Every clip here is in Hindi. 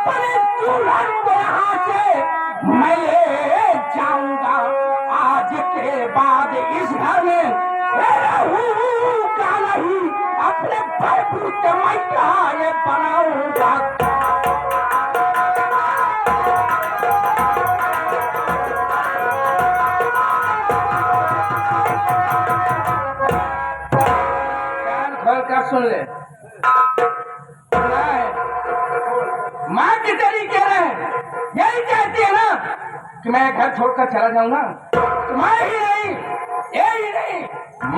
अपने दुल्हन को यहाँ से मैं ले जाऊंगा। आज के बाद इस घर में रहूं क्या नहीं, अपने बहू के मैं कहाँ ये बनाऊंगा। सुन ले, माँ की तरीके यही कहती है ना कि मैं घर छोड़कर चला जाऊंगा। मैं ही नहीं, यही नहीं,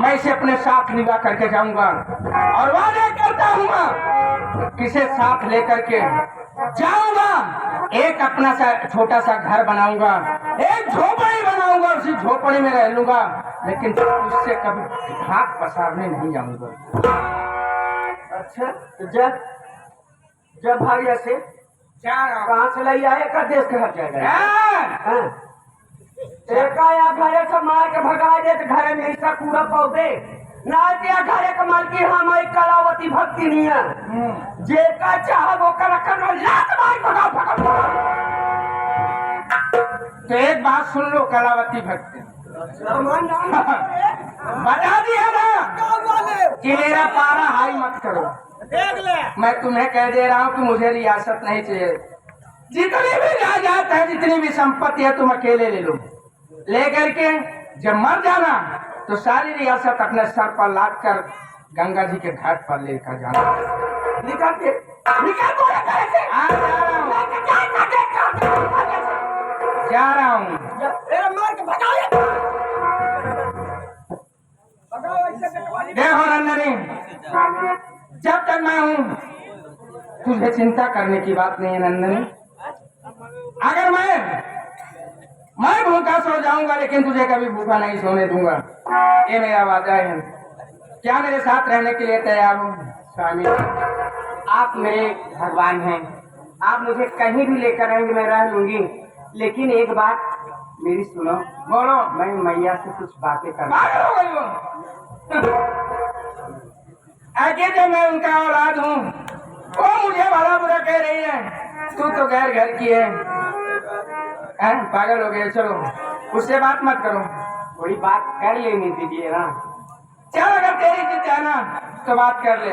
मैं इसे अपने साथ निभा करके जाऊंगा और वादा करता हूँ किसे साथ लेकर के जाऊंगा। एक अपना सा छोटा सा घर बनाऊंगा, एक झोपड़ी बनाऊंगा, उसी झोपड़ी में रह लूंगा, लेकिन उससे कभी हाथ पसारने नहीं जाऊंगा। अच्छा तो जब भाई ऐसे कहाँ से लाई आए का देश के हट जाएगा। या घरे से मार के भगा दे तो घरे में हिस्सा पूरा पौधे ना दिया घरे का मालकी हमारी कलावती भक्ति नहीं है। जेका चाह वो कर लात मार भगा। तो एक बात सुन लो कलावती भक्ति, बता दिया ना कि मेरा पारा हाई मत करो। देख ले, मैं तुम्हें कह दे रहा हूँ कि मुझे रियासत नहीं चाहिए। जितनी भी जायदाद है, जितनी भी संपत्ति है, तुम अकेले ले लो। लेकर के जब मर जाना तो सारी रियासत अपने सर पर लाद कर गंगा जी के घाट पर लेकर जाना। निकल के जा रहा हूँ। देखो नंदनी, जब तक मैं हूँ तुझे चिंता करने की बात नहीं है नंदनी। अगर मैं भूखा सो जाऊंगा, लेकिन तुझे कभी भूखा नहीं सोने दूंगा, ये मेरा वादा है। क्या मेरे साथ रहने के लिए तैयार हो? स्वामी, आप मेरे भगवान हैं, आप मुझे कहीं भी लेकर आएंगे, मैं रह लूंगी, लेकिन एक बात मेरी सुनो। बोलो। मैं मैया से कुछ बातें करना। आगे जब मैं उनका औलाद हूँ, वो मुझे भला बुरा कह रही है, तू तो गैर घर की है, पागल हो गए। चलो उससे बात मत करो, थोड़ी बात कर लेनी दीजिए ना। चल अगर तेरी जिद है ना तो बात कर ले।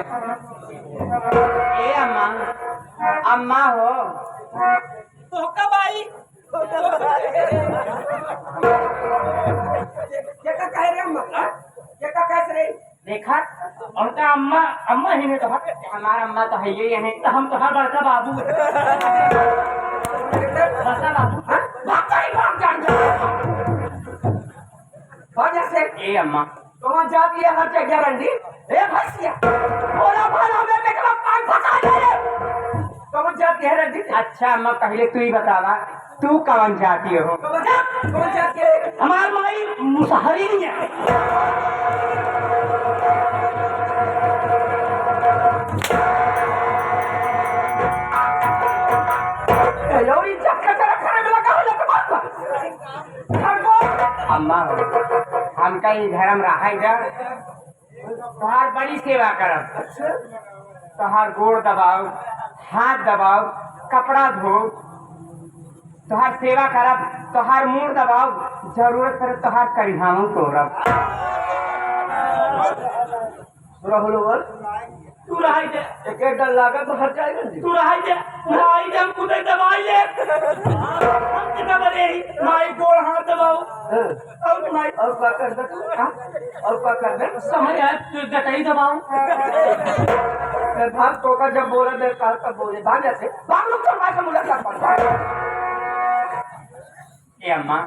ए अम्मा, अम्मा हो तो कब आई? क्या कह रहे अम्मा? क्या कह रहे? देखा उनका अम्मा ही नहीं तो हमारा अम्मा तो है ये है, तो हम तो हर बड़का बाबू ए अम्मा कौन जाती है हर जगह रंडी? ए भैंसिया बोला बोला मैं बेटा पान फटा दे। कौन जाती है रंडी? अच्छा अम्मा पहले तू ही बतावा, तू कौन जाती हो? कौन जाती है? हमार माई मुसहरी है। अम्मा हमका ही धर्म रहा जा, तोहार बड़ी सेवा करब, तोहार गोड़ दबाओ, हाथ दबाओ, कपड़ा धो, तोहार सेवा करब, तोहार मुंह दबाओ, जरूरत पड़े तोहार करिहाऊं तोरब। तू रहाई दे, एक डर लागा तो हट जाएगा। तू रहाई दे, रहाई दे, हमको तो दबाई ले। हम कितना बने माई गोड़ हाथ दबाओ और माई और क्या कर दे? और क्या कर दे? समझ आया, तू गटाई दबाओ। भाग तो का जब बोला दे कहा तब बोले भाग ऐसे भाग लोग तो मार मुलाकात कर। ए अम्मा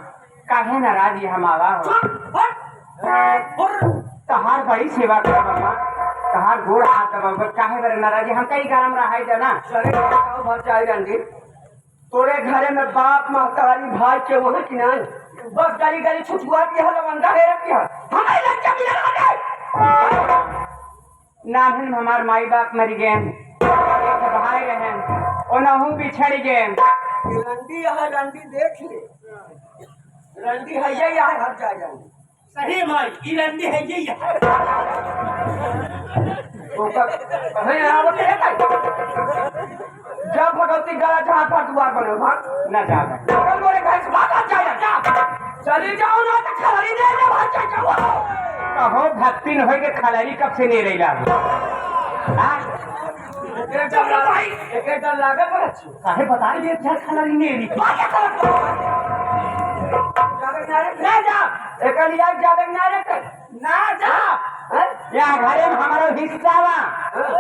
काहे नाराज ये हम आवा हो? तहार बड़ी सेवा करब अम्मा, तहार गोड़ हाथ दबाओ, काहे बड़े नाराज? हम कई गरम रहा जाना। चले भर जाएगी तोरे घरे में बाप महतारी भाई के वहाँ की नहीं, बस गाली गाली छुछुआ की है, लवंदा है रखी है हमारे लड़के भी लगा दे। नाभिन हमार माई बाप मर गए, एक भाई रहे, ओनहु बिछड़ गए। रंडी है, रंडी देख ले, रंडी है ये यहाँ हट जाएगा। सही माई ई रंडी है ये जब भगत होती गला जहाँ था दुआर बने भाग ना जाता कल मोरे घर से भागा जाए जा चली जाओ ना तो खलरी दे दे भाग जाओ कहो भक्ति न होय के खलारी कब से नहीं रही लागू जब ना भाई एक डर लागे पर अच्छी काहे बता रही है खलारी नहीं रही भागे खलर जावे नारे ना जा एक लिया जावे नारे ना जा या घरे में हमारा हिस्सा बा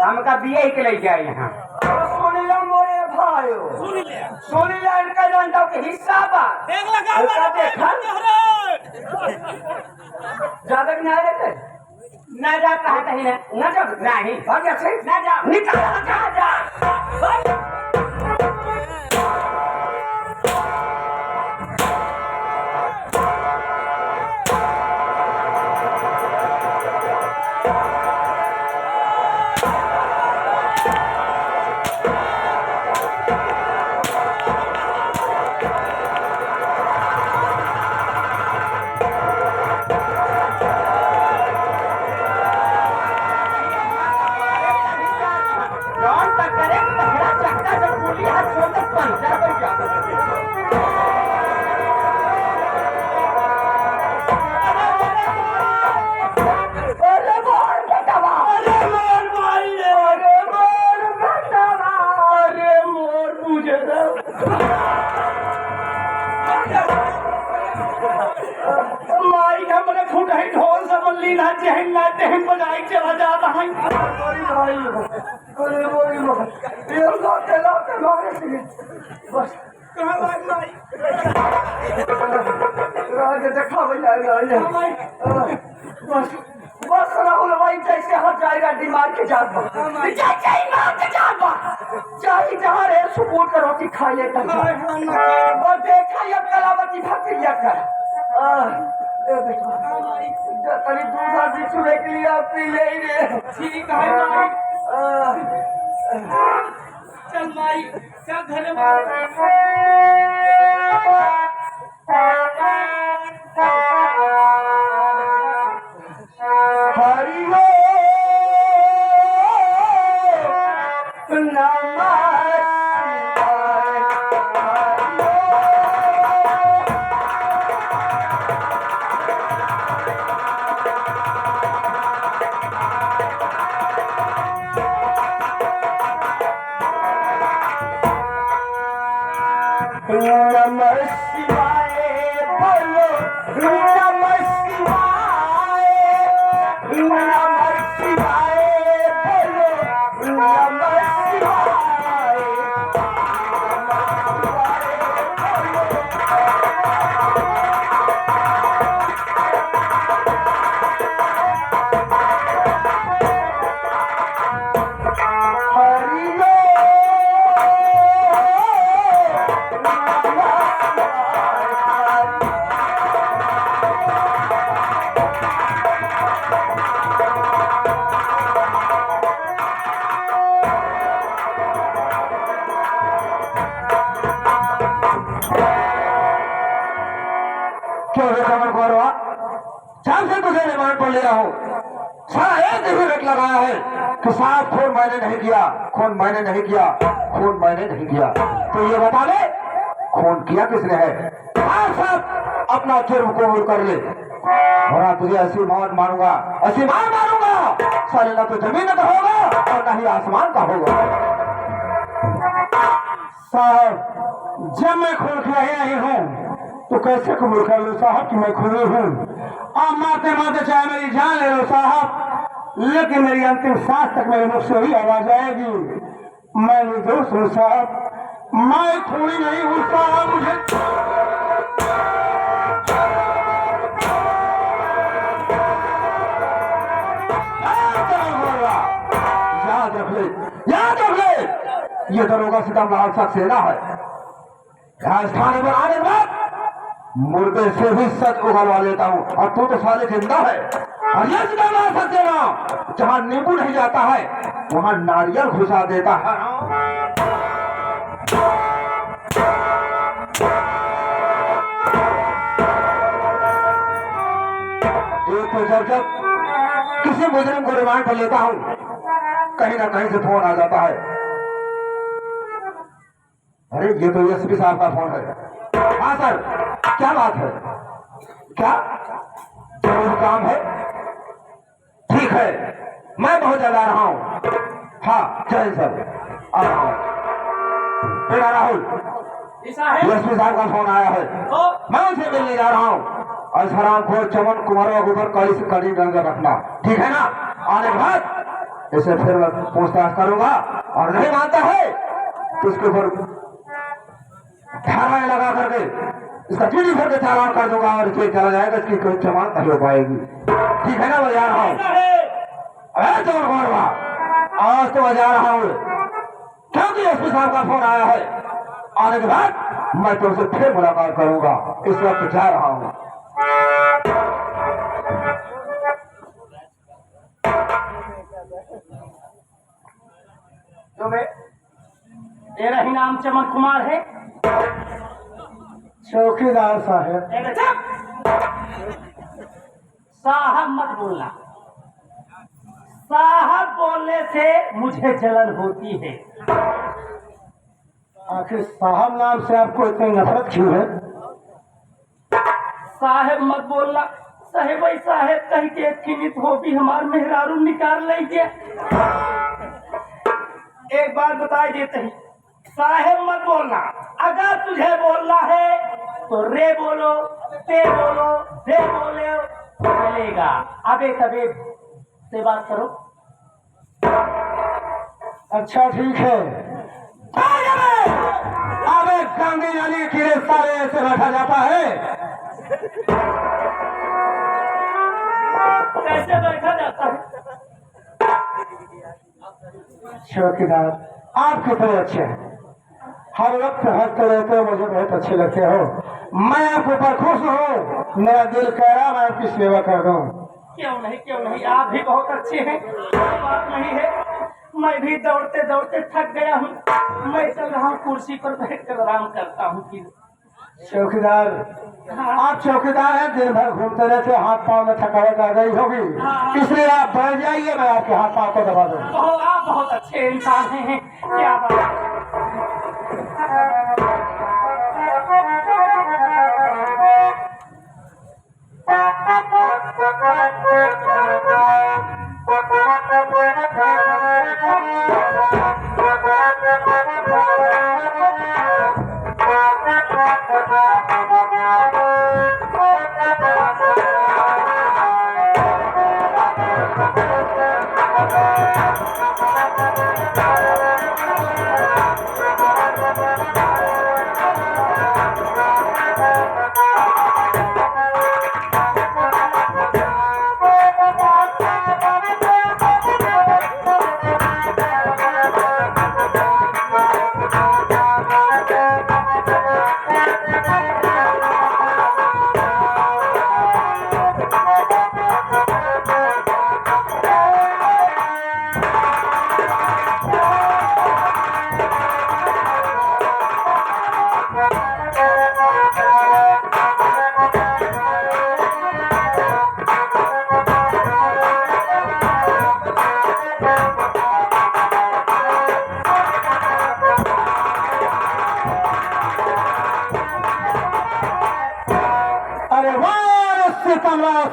हमका बिये के लेके आए यहाँ सुन लो मोरे भाइयों सुन ले इनका जानता के हिस्सा बा देख लगा इनका देखा जावे नारे थे ना जाता है कहीं ना जा नहीं भाग से ना जा निकल जा जा भाग। कौन टक्करे टकरा चक्का जब बोली हाथ छोड़ तक पंचर बन जाता अरे मोर बेटवा अरे मोर भाई रे अरे मोर बेटवा अरे मोर मुझे माई हमने फुट है ढोल से बल्ली ना जहन ना तहन बजाई चला जाता है अरे मोरी मोर ये लाते मारे से बस कहां लाग माई राज देखा भैया माई बस बस राहुल भाई जैसे हट जाएगा दिमाग के जात पर जैसे ही मार के जात पर चाहे जहाँ रे सुकून का रोटी खा ले तक और देखा ये कलावती भक्ति लिया कर ए बेटा तनी दूध भी चुरे के लिए आप पी ले रे ठीक है माई चल माई चल घर में हरिओ नमः नमः शिवाय बोलो नमः शिवाय नमः शिवाय बोलो नमः शिवाय क्यों रे कमर गौरवा चार से तुझे रिमांड पर लिया हूँ सारा एक दिन रट लगाया है कि साहब खून मैंने नहीं किया खून मैंने नहीं किया खून मैंने नहीं किया तो ये बता दे खून किया किसने है हाँ साहब अपना जुर्म कबूल कर ले वरना तुझे ऐसी मौत मारूंगा ऐसी मार मारूंगा साले ना तो जमीन का होगा और ना ही आसमान का होगा साहब जब मैं खून खिला ही नहीं हूँ तो कैसे कबूल कर लो साहब कि मैं खुली हूँ और मारते मारते चाहे मेरी जान ले लो साहब लेकिन मेरी अंतिम सांस तक मेरे मुख से ही आवाज आएगी मैं निर्दोष हूँ साहब मैं खूनी नहीं हूँ साहब मुझे याद रख ले याद रख ले ये दरोगा सितम लाल सख सेना है राजस्थान पर आने के बाद मुर्दे से भी सच उगलवा लेता हूँ और तू तो साले जिंदा है और ये सितम लाल सख सेना जहाँ नींबू नहीं जाता है वहाँ नारियल घुसा देता है एक तो जब किसी मुजरिम को रिमांड पर लेता हूँ कहीं ना कहीं से फोन आ जाता है अरे ये तो एसपी साहब का फोन है। हाँ सर, क्या बात है? क्या जरूर काम है? ठीक है, मैं बहुत जल्द आ रहा हूँ। हाँ जय सर, आ रहा हूँ। बेटा राहुल, एसपी साहब का फोन आया है, मैं उनसे मिलने जा रहा हूँ। और सराम को चमन कुमार के ऊपर कड़ी से कड़ी नजर रखना, ठीक है ना? आने के बाद इसे फिर मैं पूछताछ करूंगा, और नहीं मानता है तो उसके ऊपर धाराएं लगा करके इसका चीनी भर के चालान कर दूंगा और जेल चला जाएगा, इसकी कोई जमानत नहीं हो पाएगी, ठीक है ना? मैं जा रहा हूँ। अरे चोर मारवा, आज तो मैं जा रहा हूँ क्योंकि एसपी साहब का फोन आया है। आने के बाद मैं तुमसे फिर मुलाकात करूंगा, इस वक्त जा रहा हूँ। तेरा ही नाम चमन कुमार है? चौकीदार साहब। साहब मत बोलना, साहब बोलने से मुझे जलन होती है। आखिर साहब नाम से आपको इतनी नफरत क्यों है? साहब मत बोलना, साहेब भाई साहेब कहीं के खिमित हो भी हमार मेहरारू निकाल लीजिए। एक बार बता देते ही, साहेब मत बोलना। अगर तुझे बोलना है तो रे बोलो, ते बोलो, दे बोले चलेगा। अबे तबे से बात करो। अच्छा ठीक है। अबे गांधी नाली कीड़े सारे ऐसे बैठा जाता है? कैसे बैठा जाता है? चौकीदार आप कितने अच्छे हैं, हर वक्त हंसते रहते हो, मुझे बहुत अच्छे लगते हो। मैं आपके ऊपर खुश हूँ, मेरा दिल कह रहा मैं आपकी सेवा कर दूं। क्यों नहीं, क्यों नहीं, आप भी बहुत अच्छे हैं, कोई बात नहीं है। मैं भी दौड़ते दौड़ते थक गया हूँ, मैं चल रहा हूँ कुर्सी पर बैठकर आराम करता हूँ। चौकीदार आप चौकीदार हैं, दिन भर घूमते रहते, हाथ पांव में थकावट आ गई होगी, इसलिए आप बैठ जाइए, मैं आपके हाथ पांव को दबा दूंगा। आप बहुत अच्छे इंसान हैं, क्या बात।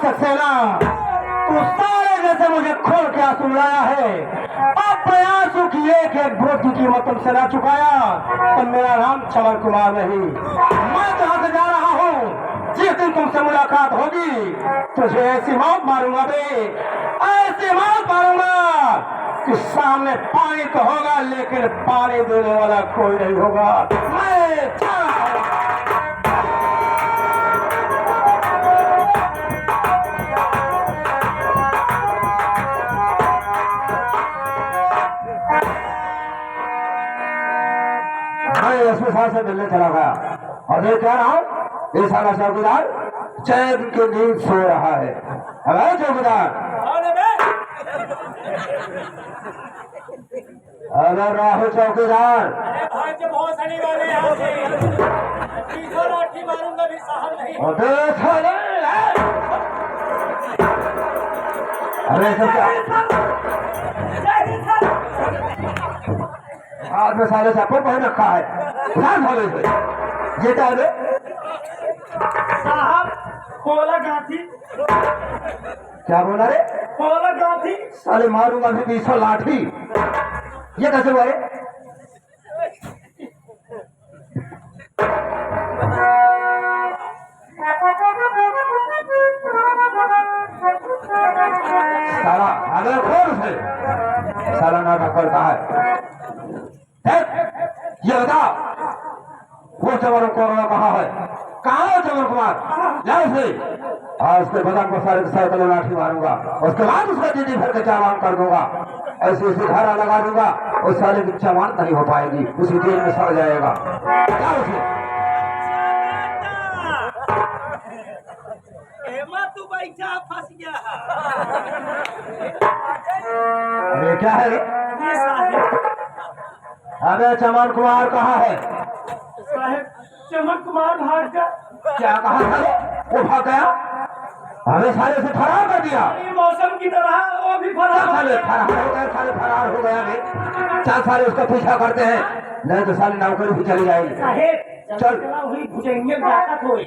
सक्सेना तू सारे जैसे मुझे खोल के आंसू लाया है। अब प्रयासों की एक एक वोट की कीमत तुमसे ना चुकाया तो मेरा नाम चमन कुमार नहीं। मैं जहां से जा रहा हूँ, जिस दिन तुमसे मुलाकात होगी तुझे ऐसी मौत मारूंगा बे, ऐसी मौत मारूंगा कि सामने पानी तो होगा लेकिन पानी देने वाला कोई नहीं होगा। मैं जा रहा हूं। एसपी साहब से मिलने चला गया और ये कह रहा हूँ ये सारा चौकीदार चैन की नींद सो रहा है। अरे चौकीदार, अरे राहुल चौकीदार, अरे सब क्या हाथ में सारे चप्पल पहन रखा है। उधार भावे से ये क्या है? साहब खोला गांठी, क्या बोला रे? खोला गांठी। साले मारूंगा भी 200 लाठी। ये कैसे हुआ रे? साला अगर कौन से साला नाटक करता है? ये बता वो चमन कोरोना कहाँ है? कहाँ है चमन कुमार? लाओ से आज उसके बदन को सारे साइकिल लाठी मारूंगा, उसके बाद उसका जीती भर के चालान कर दूंगा, ऐसे उसी धारा लगा दूंगा, उस साले की जमानत नहीं हो पाएगी, उसी जेल में सड़ जाएगा। क्या उसे तू बैठा फंस गया। अरे क्या है? ये साहब, अबे चमन कुमार कहाँ है? साहब चमन कुमार भाग गया। क्या कहा था? वो भाग गया? हमें साले से फरार कर दिया। ये मौसम की तरह वो भी फरार हो साले गया। फरार हो गए, साले फरार हो गया बे। चार साले उसका पीछा करते हैं, नहीं तो साले नौकरी भी चली जाएगी। साहेब चल। चला हुई भुजंगे ताकत होई।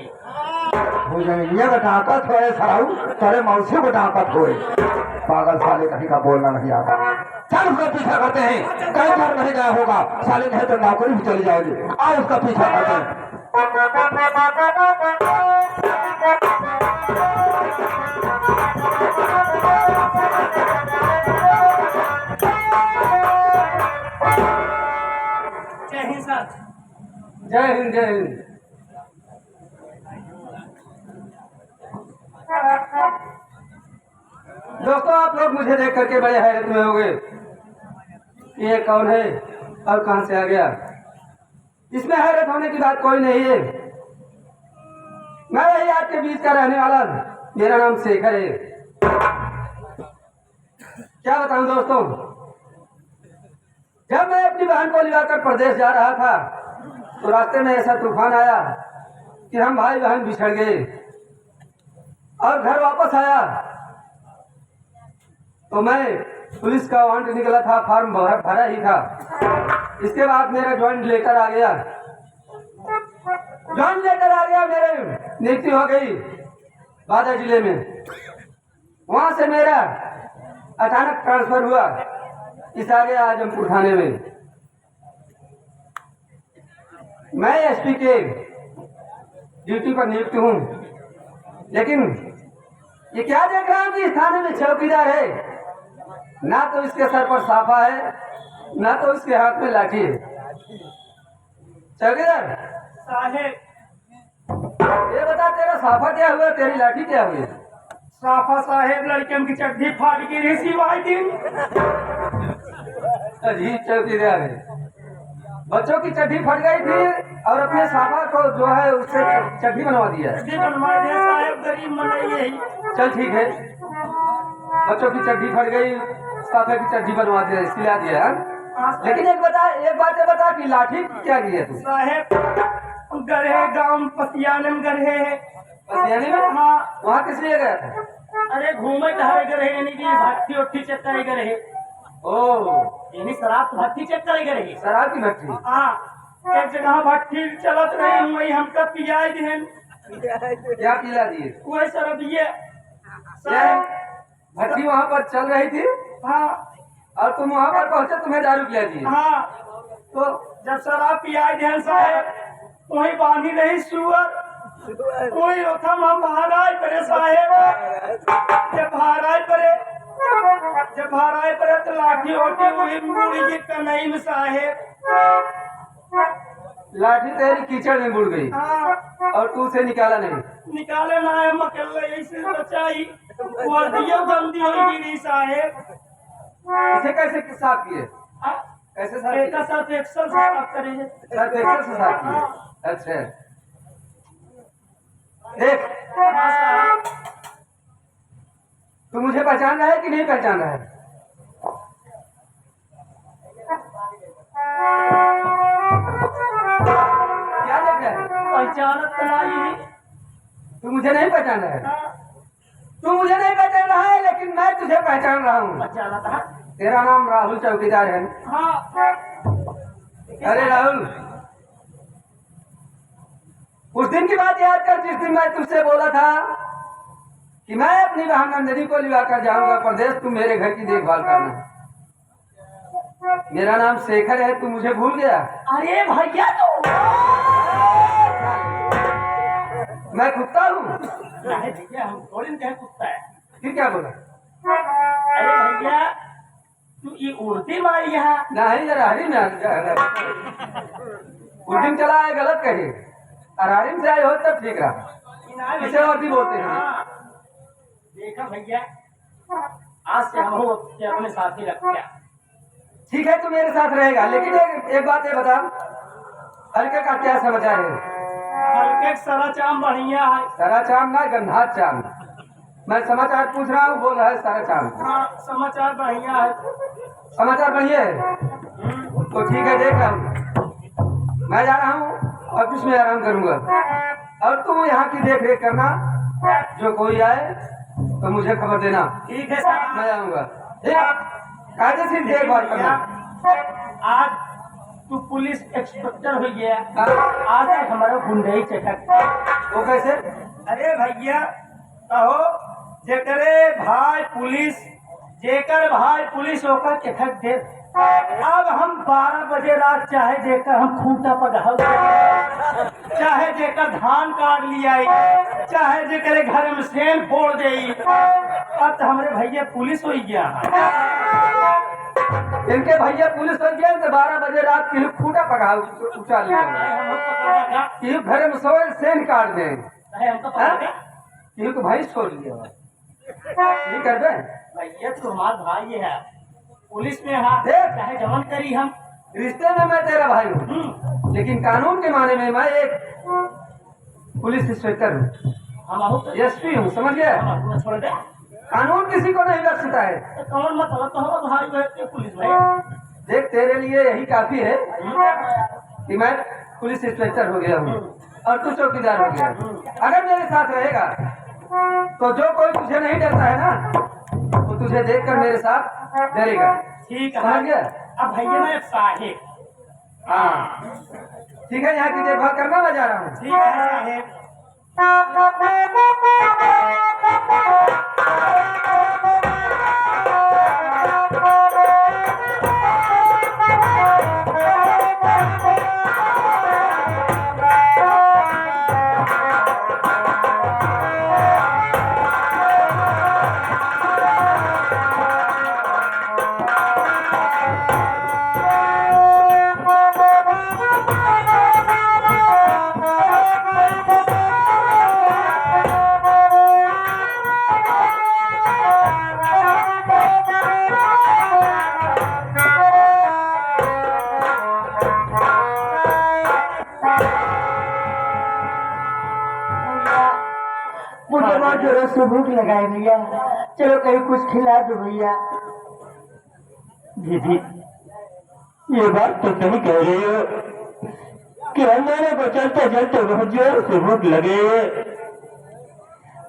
भुजंगिया का ताकत होए सराऊ, तेरे मौसी को ताकत होए। पागल साले कहीं का बोलना नहीं आता। चल उसका पीछा करते हैं, कई बार नहीं गया होगा साले, नहीं तो नौकरी भी चली जाएगी। आओ उसका पीछा करते हैं। जय हिंद सर। जय हिंद जय हिंद। दोस्तों आप लोग मुझे देख करके बड़े हैरत में हो गए, ये कौन है और कहां से आ गया? इसमें हैरत होने की बात कोई नहीं है। मैं यही आपके बीच का रहने वाला, मेरा नाम शेखर है। क्या बताऊं दोस्तों, जब मैं अपनी बहन को लेकर प्रदेश जा रहा था तो रास्ते में ऐसा तूफान आया कि हम भाई बहन बिछड़ गए और घर वापस आया तो मैं पुलिस का वारंट निकला था, फॉर्म भरा ही था। इसके बाद मेरा ज्वाइंट लेटर आ गया, मेरे नियुक्ति हो गई बादा जिले में। वहां से मेरा अचानक ट्रांसफर हुआ इस आगे आजमपुर थाने में। मैं एसपी के ड्यूटी पर नियुक्त हूँ, लेकिन ये क्या देख रहा हूँ कि इस थाने में चौकीदार है, ना तो इसके सर पर साफा है, ना तो इसके हाथ में लाठी है। चौकीदार साहेब ये बता, तेरा साफा क्या हुआ, तेरी लाठी क्या हुई? साफा साहेब लड़कियों की चड्डी फाट गिरी सिवाय दिन। अजीब चौकीदार है। बच्चों की चड्डी फट गई थी और अपने साफा को जो है उससे चड्डी बनवा दिया। चड्डी बनवा दे साहेब, गरीब मन यही। चल ठीक है, बच्चों की चड्डी फट गई, साफे की चड्डी बनवा दिया, सिला दिया है? लेकिन एक बात बता कि लाठी क्या की है तू? साहेब गढ़े गांव पसियाने में गढ़े है। पसियानी में? हाँ। वहाँ किस लिए गया था? अरे घूमे टहरे गढ़े, यानी कि भट्टी उट्ठी चेक करे गढ़े, ओ, यानी शराब भट्टी चेक करे गढ़े। शराब की भट्टी। हाँ, एक जगह भट्टी चलत रही, वही हमका पियाई दिहन। क्या पिला दिए? वही शराब ये क्या भट्टी वहाँ पर चल रही थी हाँ और तुम वहाँ पर पहुँचे, तुम्हें दारू पिला दिए? हाँ। तो जब शराब पियाई दिहन साहेब, वही बांधी रही सुअर, वही ओथम हम महाराज परे साहेब। जब महाराज परे तो लाठी होती वही मुड़ी की कनई में साहेब। लाठी तेरी कीचड़ में बुड़ गई हाँ, और तू उसे निकाला नहीं? निकाले ना है मकल्ला ऐसे बचाई, वर्दियों गंदी हो गिरी साहेब। इसे कैसे साफ किए? कैसे साफ एक किए? साथ एक्सल साफ करेंगे। सर पेपर से साफ किए? अच्छा, देख तू मुझे पहचान रहा है कि नहीं पहचान रहा है? क्या देख रहा है? पहचानत तलाई। तू मुझे नहीं पहचान रहा है? तू मुझे नहीं पहचान रहा है, लेकिन मैं तुझे पहचान रहा हूँ। पहचानत है। तेरा नाम राहुल चौकीदार है? हाँ। अरे राहुल, उस दिन की बात याद कर जिस दिन मैं तुझसे बोला था कि मैं अपनी बहन नंदिनी को लिवा कर जाऊंगा प्रदेश, तुम मेरे घर की देखभाल करना। मेरा नाम शेखर है, तू मुझे भूल गया? अरे भैया तो मैं कुत्ता हूँ? नहीं भैया, हम थोड़ी ना कहे कुत्ता है। फिर क्या बोला? अरे भैया तू ये उड़ती मारी यहाँ। नहीं जरा हरी में उस दिन चला है, गलत कही। अरारिम से आए हो तब ठीक रहा। इसे और भी बोलते हैं। देखा भैया, आज से हम हो अपने साथ ही रखते हैं। ठीक है, तू मेरे साथ रहेगा, लेकिन एक बात ये बता, हल्के का क्या समाचार है? हल्के सरा चाम बढ़िया है। सारा चाम ना, गंधा चाम। मैं समाचार पूछ रहा हूँ, बोल रहा है सारा चाम। हाँ, समाचार बढ़िया है। समाचार बढ़िया है तो ठीक है, देख रहा हूँ। मैं जा रहा हूँ, ऑफिस में आराम करूंगा, और तुम यहाँ की देख रेख करना। जो कोई आए तो मुझे खबर देना। ठीक है सर, मैं आऊंगा। कायदेशीर देखभाल करना। आज तू पुलिस इंस्पेक्टर हो गया। आज तक हमारा गुंडई चटक। वो कैसे? अरे भैया कहो, जेकरे भाई पुलिस, जेकर भाई पुलिस होकर चटक दे। अब हम 12 बजे रात चाहे जेकर हम खूंटा पगाओ, चाहे जेकर धान काट लिया, चाहे जेकर घर में सेन फोड़ दे। अब तो हमारे भैया पुलिस हो गया। इनके भैया पुलिस बन गए तो 12 बजे रात की खूटा पका उठा लिया। कि घर में सोए सेन काट दे, कि भाई छोड़ लिया। ये कर दे भैया तुम्हारा भाई है, पुलिस में हाँ चाहे जमन करी हम। रिश्ते में मैं तेरा भाई हूँ, लेकिन कानून के माने में मैं एक पुलिस इंस्पेक्टर हूँ, हम एसपी हूँ, समझ गया? छोड़ दे। कानून किसी को नहीं बख्शता है। कौन मतलब तो हमारा भाई है पुलिस भाई। देख, तेरे लिए यही काफी है कि मैं पुलिस इंस्पेक्टर हो गया हूँ और तू चौकीदार हो गया। अगर मेरे साथ रहेगा तो जो कोई तुझे नहीं डरता है ना, वो तुझे देखकर मेरे साथ डरेगा। ठीक है, समझ गया? अब भैया मैं साहेब। हाँ ठीक है, यहाँ की देखभाल करना, मैं जा रहा हूँ। ठीक है साहेब। मुझे बहुत जोरों से भूख लगाए भैया, चलो कहीं कुछ खिला दो भैया। दीदी, ये बात तो सही कह रही हो कि हमारे को चलते चलते बहुत जोर से भूख लगे,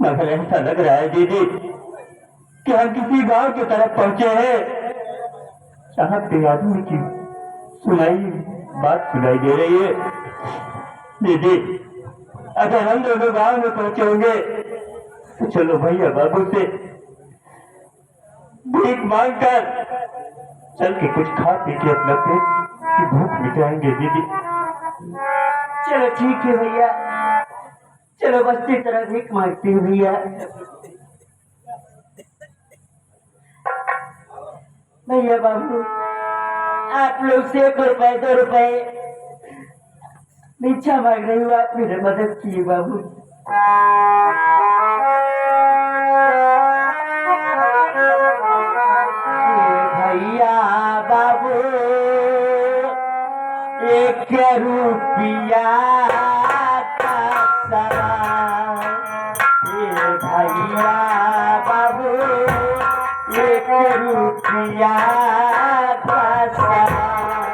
मगर ऐसा लग रहा है दीदी कि हम किसी गांव की तरफ पहुंचे हैं, जहां पे आदमी की बात सुनाई दे रही है। दीदी, अगर हम दोनों गांव में पहुंचे होंगे तो चलो भैया बाबू से भीख मांगकर चल के कुछ खा पी के अपना पेट की भूख मिटाएंगे। दीदी चलो ठीक है भैया, चलो बस्ती तरह भीख मांगते हैं भैया। भैया बाबू, आप लोग से 1 रुपए 2 रुपए भिक्षा मांग रही हूँ, आप मेरी मदद किए बाबू। भैया बाबू 1 रुपया का सवाल, भैया बाबू 1 रुपया का सवाल,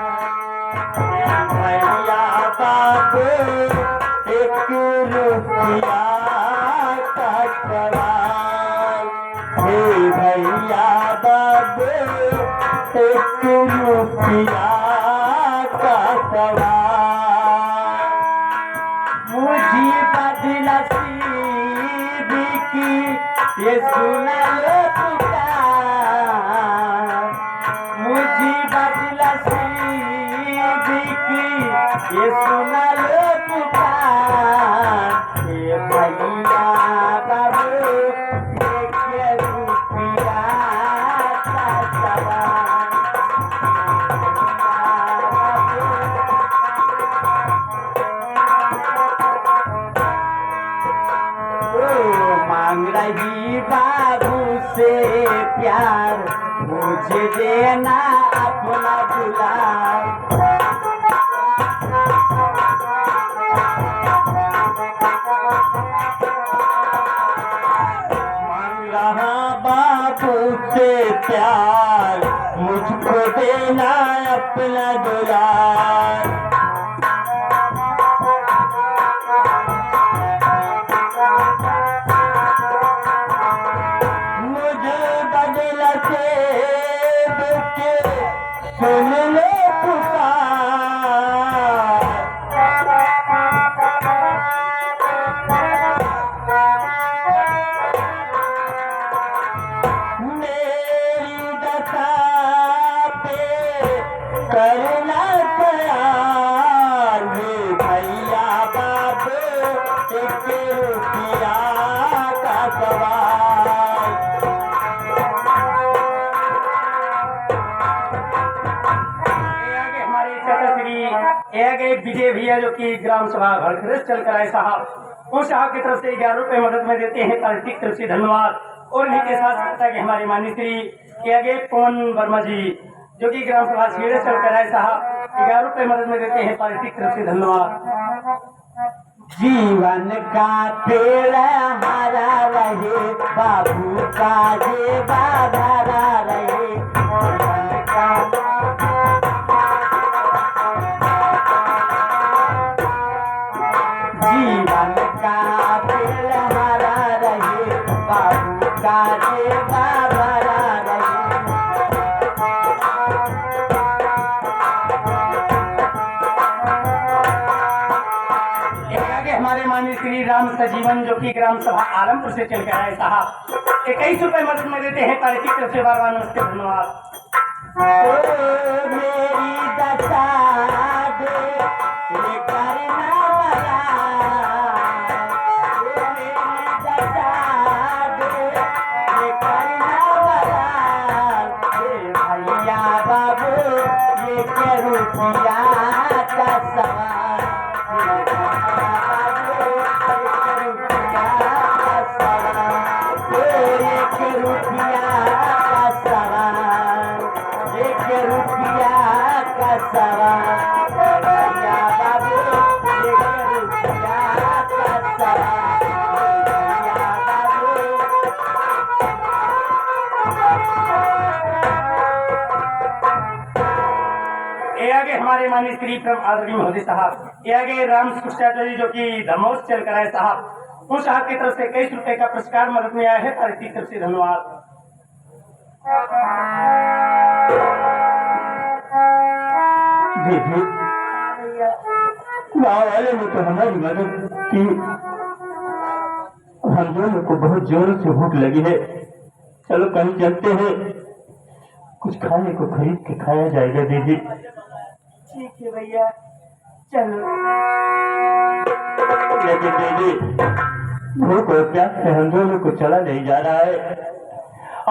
भैया बाबू 1 रुपया का सवाल, हे भैया बाबू 1 रुपया का सवाल, मुझे ये सुना लो पुकार मुझी बदला सिद्दीकी ये सुना लो पुकार ये भैया बाबू ये के रुपया का सवाल मांग रही बाबू से प्यार मुझे देना अपना दुलार मांग रहा बाबू से प्यार मुझको देना अपना दुलार मुझे बदला से देखे सुन ले पुकार मेरी दशा पे करना तैयार हे भैया बाबू एक रुपया का सवाल हमारे चाचा श्री एक विजय भैया जो कि ग्राम सभा भड़खरस चल कर आए साहब उन साहब की तरफ से 11 रुपए मदद में देते हैं पार्टी की तरफ से धन्यवाद और इन्हीं के साथ साथ कि हमारे माननीय श्री आगे पवन वर्मा जी जो कि ग्राम सभा सीढ़े चल कर आए साहब 11 रुपए मदद में देते हैं पार्टी की तरफ से धन्यवाद जीवन का पेड़ हरा रहे बाबू का जेबा भरा रहे जीवन का जीवन का पेड़ हरा रहे बाबू का जेबा भरा रहे आगे हमारे माननीय श्री राम सजीवन जो कि ग्राम सभा आलमपुर से चल कर आए साहब 21 रुपए मदद में देते हैं पार्टी की तरफ से बार बार नमस्ते धन्यवाद मेरी दशा दे ये करना वाला मेरी दशा दे ये करना वाला ये भैया बाबू ये के रुपया का सवाल ये भैया बाबू ये के रुपया का सवाल एक रुपया का सवाल भैया बाबू एक रुपया का सवाल भैया बाबू ये आगे हमारे माननीय श्री प्रभु आदरणीय महोदय साहब ये आगे राम चाचा जी जो कि धर्मोस चल कर आए साहब उन साहब की तरफ से 21 रुपए का पुरस्कार मदद में आया है पार्टी की तरफ से धन्यवाद देखिए गाँव वाले ने तो हमारी मदद की हम दोनों को बहुत जोर से भूख लगी है चलो कहीं चलते हैं कुछ खाने को खरीद के खाया जाएगा दीदी ठीक है भैया चलो लेकिन दीदी भूख और प्यास से हम दोनों को चला नहीं जा रहा है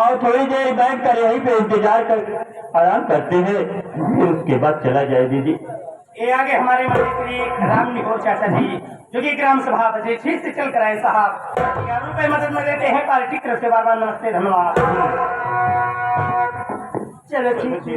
और थोड़ी देर बैठ कर यहीं पे इंतजार कर आराम करते हैं फिर उसके बाद चला जाए दीदी ये आगे हमारे मंत्री श्री राम निहोर चाचा जी जो कि ग्राम सभा बजे ठीक से चल कर आए साहब 11 रुपए मदद में देते हैं पार्टी की तरफ से बार बार नमस्ते धन्यवाद चलो ठीक है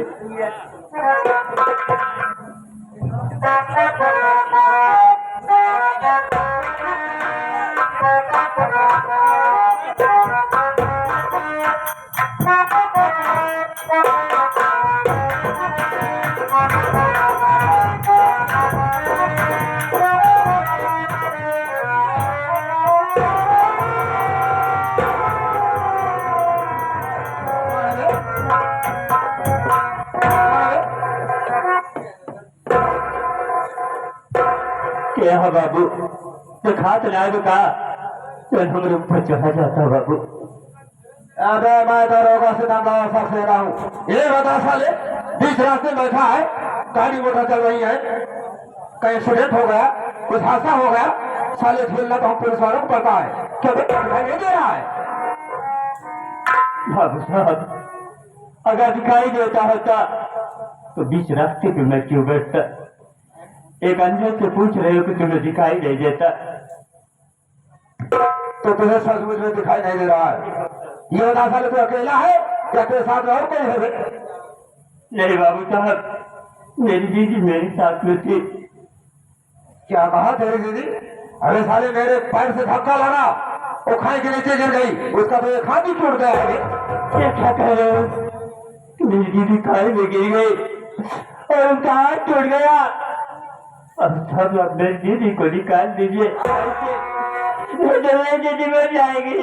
क्या बाबू तो खात लाग का तो हमारे ऊपर चढ़ा जाता बाबू अबे मैं दरोगा से नाम सब से रहा हूँ। ये बता साले, बीच रास्ते में बैठा है, गाड़ी मोटर चल रही है, कहीं एक्सीडेंट हो गया, कुछ हादसा हो गया, साले झेलना तो हम पुलिस वालों को पता है। क्या दिखाई नहीं दे रहा है? बाबू साहब, अगर दिखाई देता होता तो बीच रास्ते पे मैं क्यों बैठता? एक अंधे से पूछ रहे हो कि तुम्हें दिखाई नहीं देता? तो तुझे सचमुच में दिखाई नहीं दे रहा है? ये बता साले, तू अकेला है या तेरे साथ और कोई है? नहीं बाबू साहब, मेरी दीदी मेरे साथ में थी। क्या कहा तेरी दीदी? अरे साले मेरे पैर से धक्का लगा, वो खाई के नीचे गिर गई, उसका तो एक हाथ ही टूट गया है। ये क्या कह रहे हो? मेरी दीदी खाई में गिर गई और उनका हाथ टूट गया। अब सब आप मेरी दीदी को निकाल दीजिए, मेरी दीदी मर जाएगी।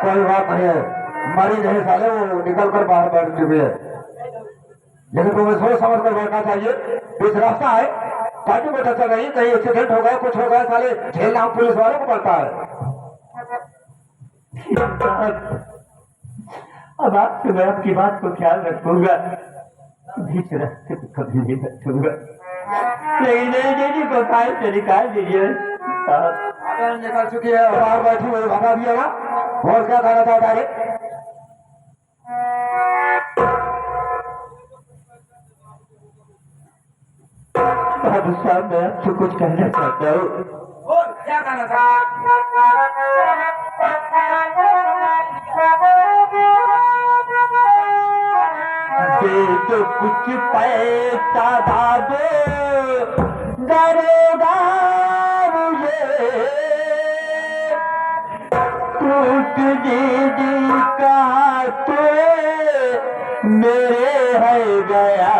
कोई बात नहीं है, मरी नहीं साले, वो निकल कर बाहर बैठ चुकी है। लेकिन तुम्हें सोच समझ कर बैठना चाहिए। बीच रास्ता है, गाड़ी में टक्कर नहीं, कहीं एक्सीडेंट हो गया, कुछ हो गया, साले झेलना हम पुलिस वालों को पड़ता है। अब आपसे मैं आपकी बात को ख्याल रखूंगा, बीच रास्ते पे कभी नहीं बैठूंगा। लेकिन मेरी दीदी को फाइल से निकाल दीजिए साहब। अगर निकल चुकी है, बाहर बैठी हुई, भगा दिया ना। और क्या कहना चाहता है? बाबू साहब, मैं आपसे कुछ कहना चाहता हूँ। बोल, क्या कहना चाहता? दे तो कुछ पैसा दादो दरोगा मुझे, टूट दीदी का तो मेरे है गया,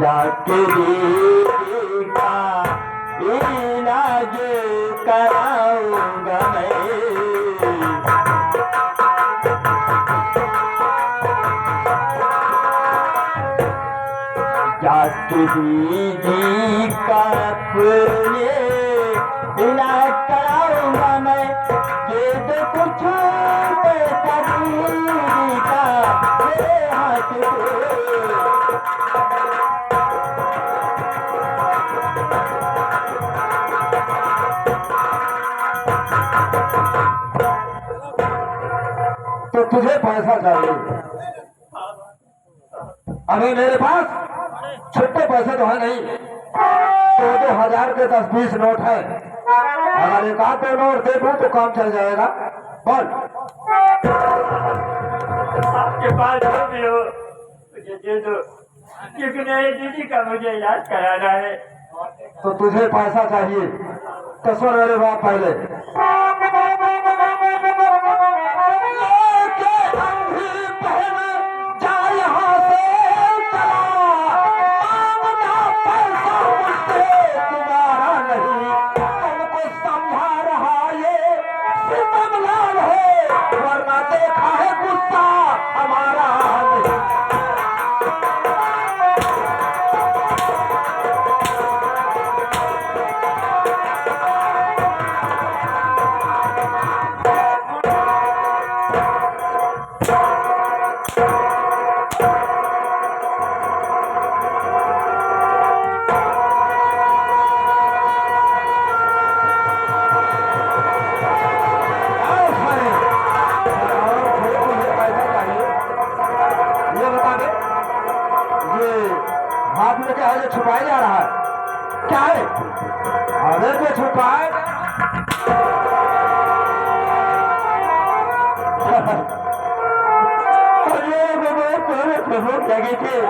जाके दीदी का इलाज कराऊंगा मैं। जाके दीदी का अपने इलाज कराऊंगा मैं, ये तो कुछ पैसा दीदी का मेरे हाथ में। तो तुझे पैसा चाहिए? अरे मेरे पास छुट्टे पैसे तो है नहीं, 2,000 के 10-20 नोट है। अगर एक आध दो नोट दे दूं तो काम चल जाएगा। बोल। आपके पास जो भी हो मुझे दे दो, क्योंकि मेरी दीदी का मुझे इलाज कराना है। तो तुझे पैसा चाहिए तो सुन मेरे बाप, पहले देखा है गुस्सा हमारा। हाथ में क्या है जो छुपाया जा रहा है? क्या है? अरे जो छुपाए लगे थे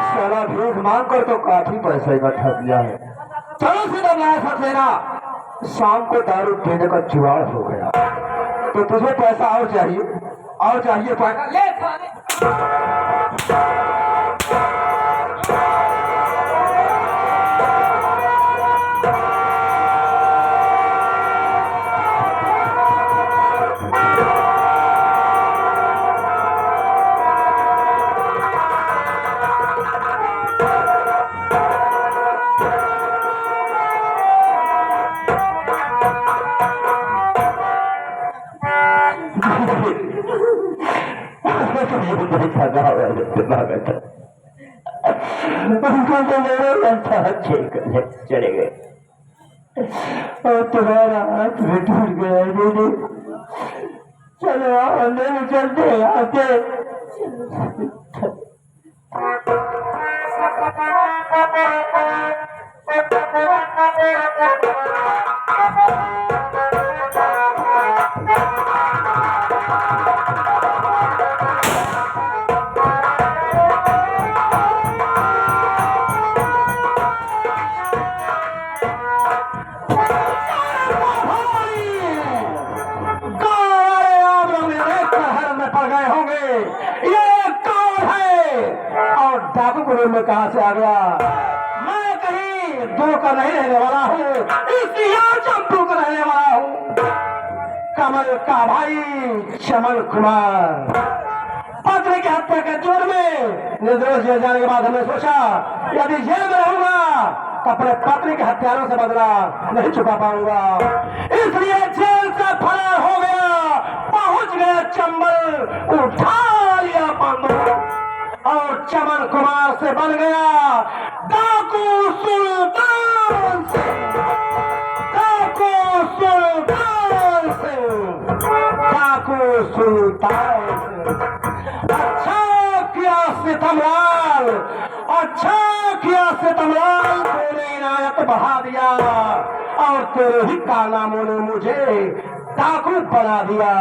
साला भीख मांग कर तो काफी पैसा इकट्ठा किया है। चलो सीधा न्याय सक्सेना, शाम को दारू पीने का जुगाड़ हो गया। तो तुझे पैसा और चाहिए पैसा ले साले। उनको तो मेरे अच्छा चले गए और तुम्हारा हाथ में टूट गया दीदी। चलो अंदर चलते आते। में कहां से आ गया? मैं कहीं दूर का नहीं रहने वाला हूँ, इस यहाँ चंपू का रहने वाला हूँ। कमल का भाई चमन कुमार पत्नी की हत्या के जुर्म में निर्दोष जेल जाने के बाद हमने सोचा यदि जेल में रहूंगा तो अपने पत्नी के हत्यारों से बदला नहीं चुका पाऊंगा, इसलिए जेल से फरार हो गया। पहुंच गया चंबल, उठा लिया बंदूक और चमन कुमार से बन गया डाकू सुल्तान सिंह। डाकू सुल्तान सिंह, डाकू सुल्तान सिंह। अच्छा किया सितमलाल, अच्छा किया सितमलाल, तूने इनायत बढ़ा दिया और तेरे ही कारनामों ने मुझे डाकू बना दिया।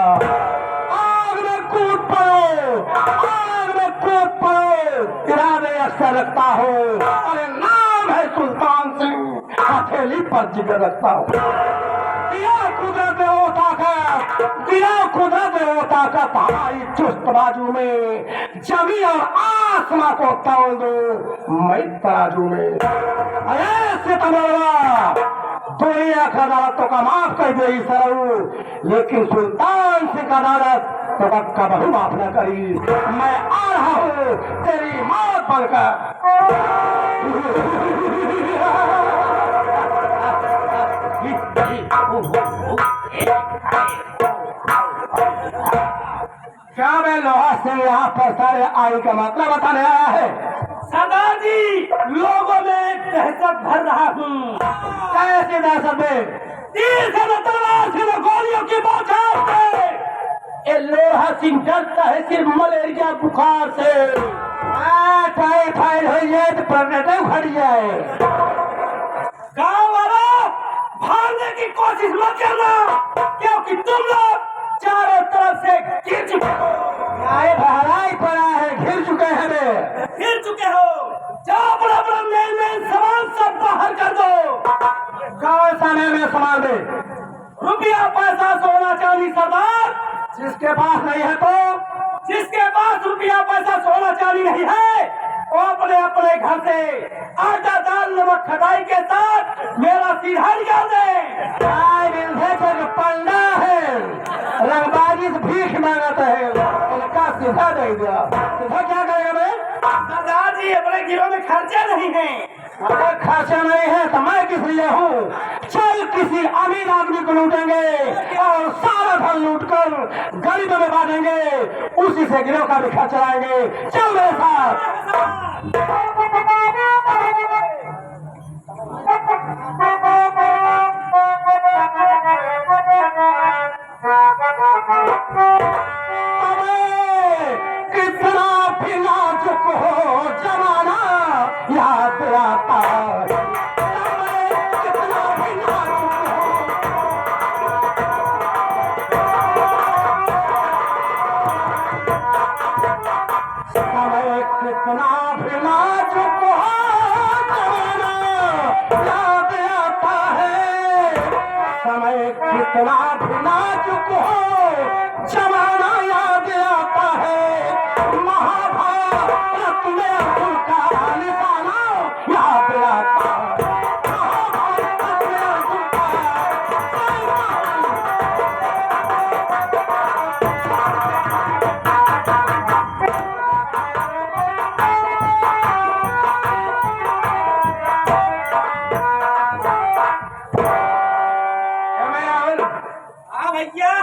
आग में कूद पड़ो, आग में कूद पड़ो, इरादे अक्सर रखता हूँ, अरे नाम है सुल्तान सिंह, हथेली पर जिगर रखता हूँ। दिया कुदरत वो ताकत, दिया कुदरत वो ताकत हमारी चुस्त बाजू में, जमी और आसमां को तोड़ दो मैं तराजू में। अरे सितमलवा दुनिया की अदालतों का माफ कर दे सरऊ, लेकिन सुल्तान सिंह का अदालत तो कभी माफ न करी। मैं आ रहा हूँ तेरी मौत बनकर। क्या मैं लोहा सिंह यहाँ पर सारे आई का मतलब बताने आया है? सरदार जी, लोगों में दहशत भर रहा हूँ। कैसे दहशत में? तीर से न तलवार से न गोलियों की बौछार से। ये लोहा सिंह डरता है सिर्फ मलेरिया बुखार से। टाइफाइड हो जाए तो प्रेगनेंट उखड़ जाए। गाँव वालों, भागने की कोशिश मत करना, क्योंकि तुम लोग चारों तरफ से घिर चुके हो। बहराई पड़ा है, घिर चुके हैं वे। घिर चुके हो, जाओ अपना अपना मेन सामान सब बाहर कर दो। कौन सा मेन सामान दे? रुपया पैसा सोना चांदी सरदार। जिसके पास नहीं है तो? जिसके पास रुपया पैसा सोना चांदी नहीं है वो अपने अपने घर से आटा दाल नमक खटाई के साथ मेरा सीधा निकाल दे। पंडा है, रंगबाजी से भीख मांगता है, उनका सीधा दे दिया। सीधा क्या करेगा मैं? सरदार जी, अपने गिरोह में खर्चा नहीं है। अगर खर्चा नहीं है तो मैं किस लिए हूँ? चल किसी अमीर आदमी को लूटेंगे और सारा धन लूटकर गरीबों में बांटेंगे, उसी से गिरोह का भी खर्च चलाएंगे। चल मेरे साथ। कितना भी नाजुक हो जमाना याद आता है। कितना भी नाजुक हो, समय कितना भी नाजुक हो जमाना याद आता है। समय कितना भी नाजुक हो जमाना याद आता है। महाभारत में अर्जुन का निशाना याद आता है। महाभारत में अर्जुन का हाँ भैया,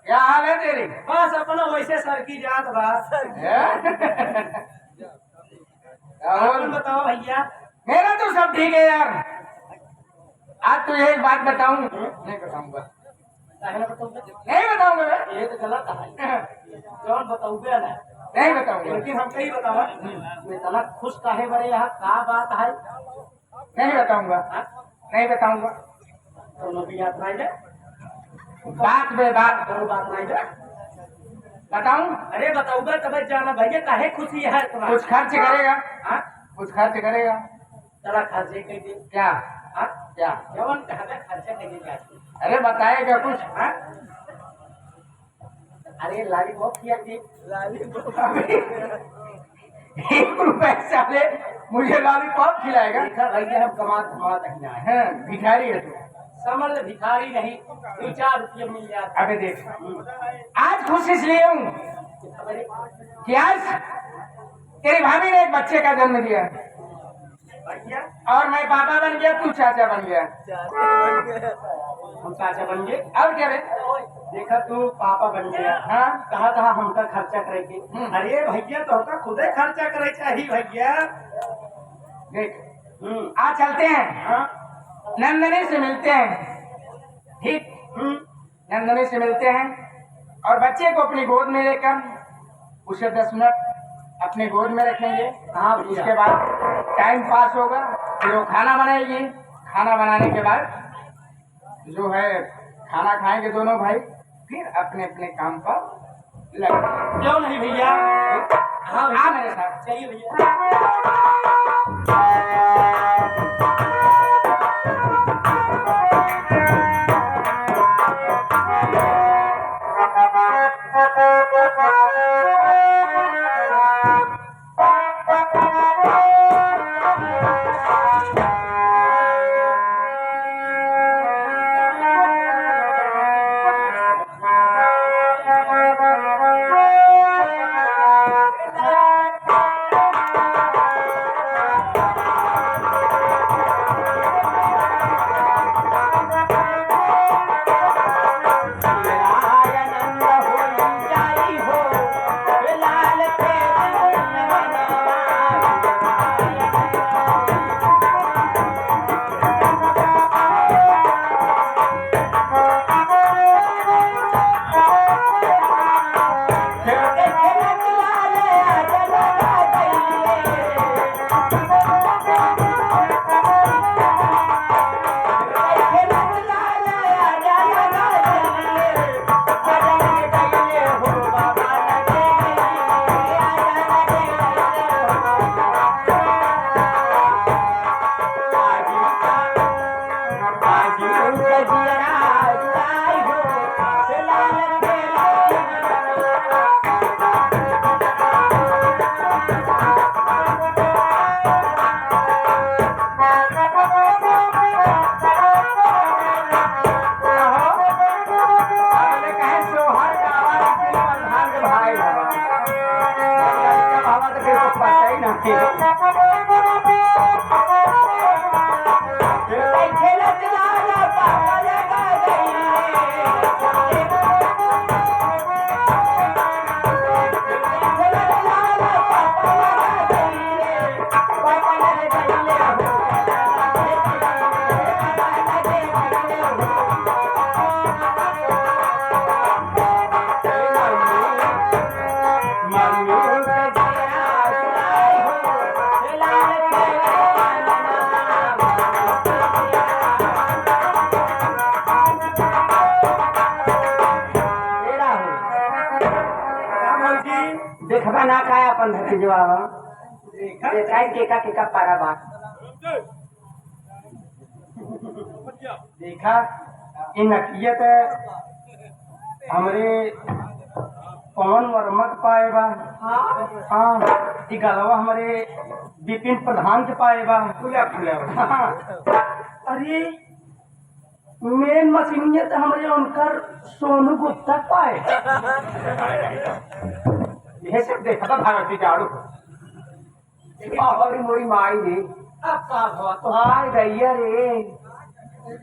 क्या हाल है तेरी? बस अपना वैसे सर की जात बात। अपन बताओ भैया। मेरा तो सब ठीक है यार। आज तुझे एक बात बताऊं, नहीं बताऊंगा, काहे ना बताओगे? नहीं बताऊंगा मैं। ये तो गलत है। कौन बताओगे ना? नहीं बताऊंगा, लेकिन हमको ही बताओ, मैं इतना खुश काहे बड़े यहाँ का बात है? नहीं बताऊंगा, नहीं बताऊंगा। दोनों भी याद नहीं है, बात बे बात दोनों बात नहीं है। बताऊं। अरे बताओगे तब जाना भैया, काहे खुशी है तुम्हारी? कुछ खर्च करेगा, हाँ? कुछ खर्च करेगा। चला खर्चे कर दे। क्या हाँ? क्या? जवन कहा खर्चा कर दे। अरे बताएगा कुछ। हाँ? अरे लॉलीपॉप किया थी। एक रुपए साले मुझे लॉलीपॉप खिलाएगा। देखा भैया हम कमा कमा तक ना है। हाँ, भिखारी है तू। समझ ले भिखारी नहीं, 2-4 रुपये मिल जाते। अबे देख, आज खुश इसलिए हूँ कि आज तेरी भाभी ने एक बच्चे का जन्म दिया भैया और मैं पापा बन गया, तू चाचा बन गया। हम चाचा बन गए। अब क्या रे? देखा तू पापा बन गया। हाँ, कहा था हमका खर्चा करेगी। अरे भैया तो हमका खुदे खर्चा करे चाहिए भैया। देख आज चलते हैं, हाँ? नंदनी से मिलते हैं। ठीक, नंदनी से मिलते हैं और बच्चे को अपनी गोद में लेकर उसे 10 मिनट अपने गोद में रखेंगे। हाँ, उसके बाद टाइम पास होगा, फिर वो खाना बनाएगी। खाना बनाने के बाद जो है खाना खाएंगे दोनों भाई, फिर अपने अपने काम पर लगे। क्यों नहीं भैया? हाँ आ मेरे साथ। चलिए भैया। देखबा ना का अपन धरती जवाब देखा केका केका पारा बात देखा इन नकियत हमरे पवन वर्मा के पाएगा। हाँ, ई गलवा हमारे विपिन प्रधान के पाएगा। हाँ, अरे मेन मशीनियत हमरे उनकर सोनू गुप्ता पाए। यह सब देखा था भारती झाड़ू बाबरी मोरी माई रे अब का हुआ तो हाय गैया रे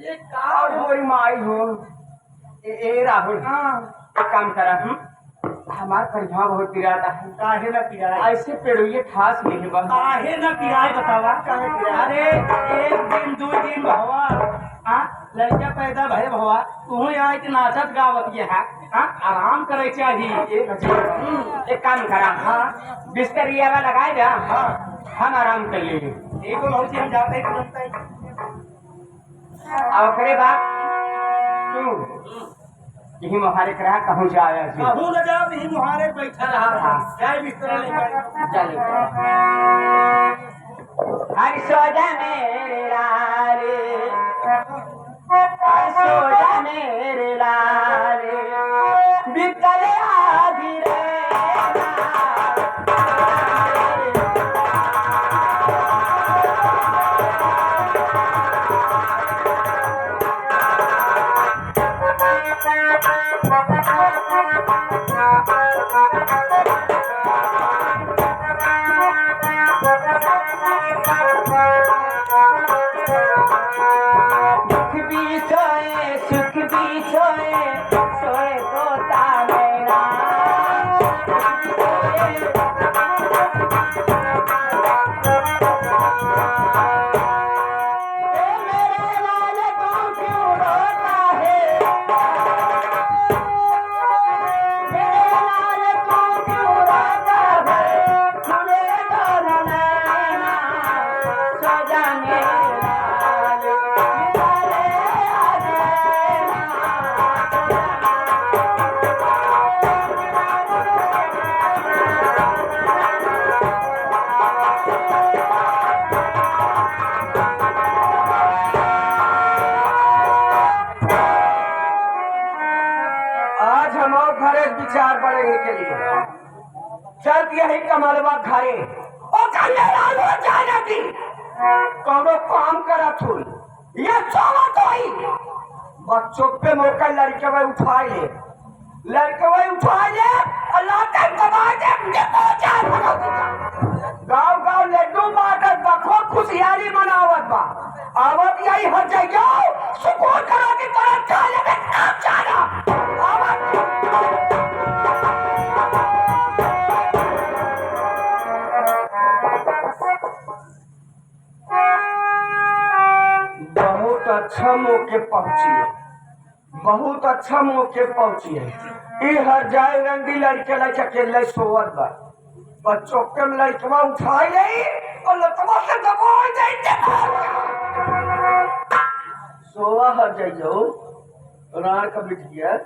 ये का और मोरी माई हो ए राहुल, हाँ एक काम करा, हमार परिवार बहुत पिराता है। काहे न पिराए? ऐसे पेड़ुए ठास नहीं बा। काहे न पिराए बतावा? काहे पिराए? अरे एक दिन दो दिन भवा लड़का पैदा भय भवा तू यहाँ के नाचत गावत ये है आराम करे चाहिए। एक काम करा, हाँ बिस्तर ये वाला लगाए जा, हाँ हम आराम कर लेंगे। एगो भौजी हम जाते हैं तुरंत ही। और ओकरे बाद तू यही मुहारे करा कहूँ जा आया जी। कहूँ न जा नहीं मुहारे बैठा रहा हाँ। जाए बिस्तर लेकर चल हर सोजा मेरे लारे, हर सोजा मेरे लारे, बिकले आधी रे दुख भी सोए सुख भी सोए, सोए तोता मेरा। मेरे लाल को क्यों रोता है, मेरे लाल को क्यों रोता है, खुले तो नैना सो जा मेरे लाल, निकाले आ देना। आज हम और घर एक विचार पड़ेंगे के लिए चल यही कमलवा घरे ओ कल्याण हो जाना की कौनो काम करा थू ये सोवा तो ही बच्चों पे मौका लड़के भाई उठाए ले, लड़के भाई उठाए ले, अल्लाह का कमा दे गाँव गाँव लड्डू बांटत बा, खूब खुशियारी मनावत बा। आवत यही हर जगह सुकून करो की तरह काले में काम जाना आवत। बहुत अच्छा मौके पहुंची, बहुत अच्छा मौके पहुंची है। ये हर जाए रंगी लड़के ला अकेले सोवत बा, बच्चों के लड़कवा उठाई ले और लतवा से दबाई दे सोवा हर जाइयो राण का बिटिया।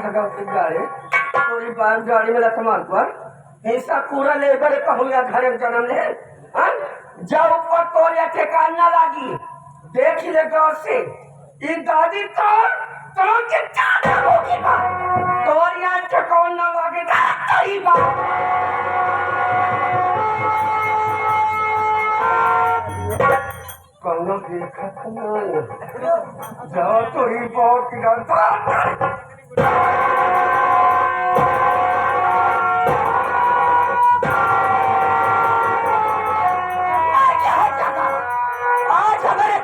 भगवती गाड़ी पूरी बार गाड़ी में लतमान पर ऐसा पूरा ले बड़े कहूँगा घर में जन्म ले जब ऊपर तोर या ठेकान ना लागी देख ले गौर से ये दादी तो के चादर होगी बा तोर या ठेकान ना लागे तो ही बा कौनो देखत ना जाओ तो ही बहुत की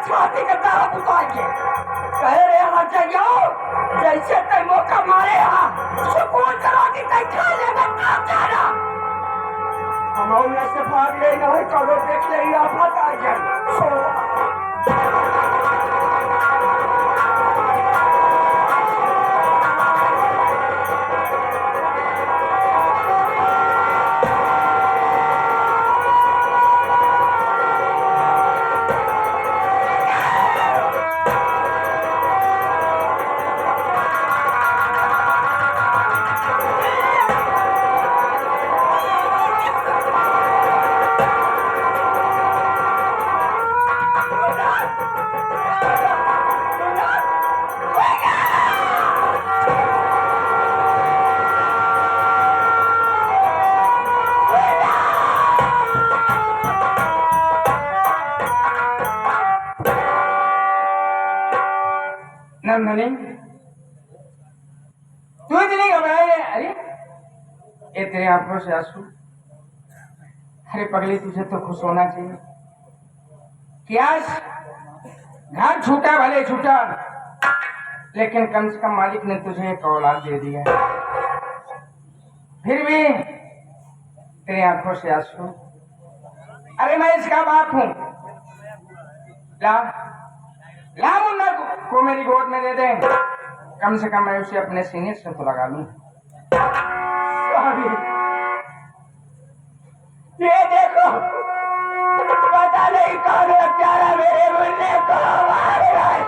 छाती का दाव उतार के कह रहे यहाँ जाओ जैसे तय मौका मारे यहाँ सुकून करो कि तय खा ले मैं काम जाना हम से भाग ले नहीं करो देख ले आफत आ जाए नंदनी तू इतनी घबराए? अरे ये तेरे आंखों से आंसू। अरे पगली, तुझे तो खुश होना चाहिए। क्या घर छूटा भले छूटा, लेकिन कम से कम मालिक ने तुझे एक औलाद दे दिया। फिर भी तेरी आंखों से आंसू। अरे मैं इसका बाप हूं। ला ला मुन्ना को मेरी गोद में दे दे, कम से कम मैं उसे अपने सीने से तो लगा लूं। स्वामी, ये देखो, पता नहीं कौन बेचारा मेरे मुन्ने को मार रहा है।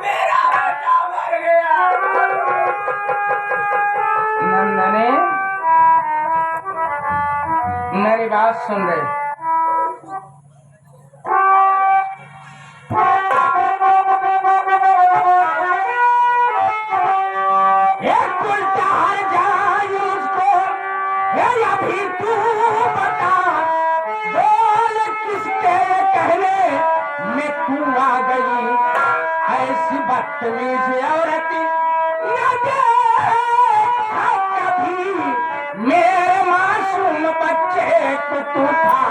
मेरा बेटा मर गया। नंदनी मेरी बात सुन रहे? एक उल्टा हर जाए उसको, ये अभी तू बता, बोल किसके कहने में तू आ गई? ऐसी बदतमीज औरत न देखा कभी, मेरे मासूम बच्चे को तू था।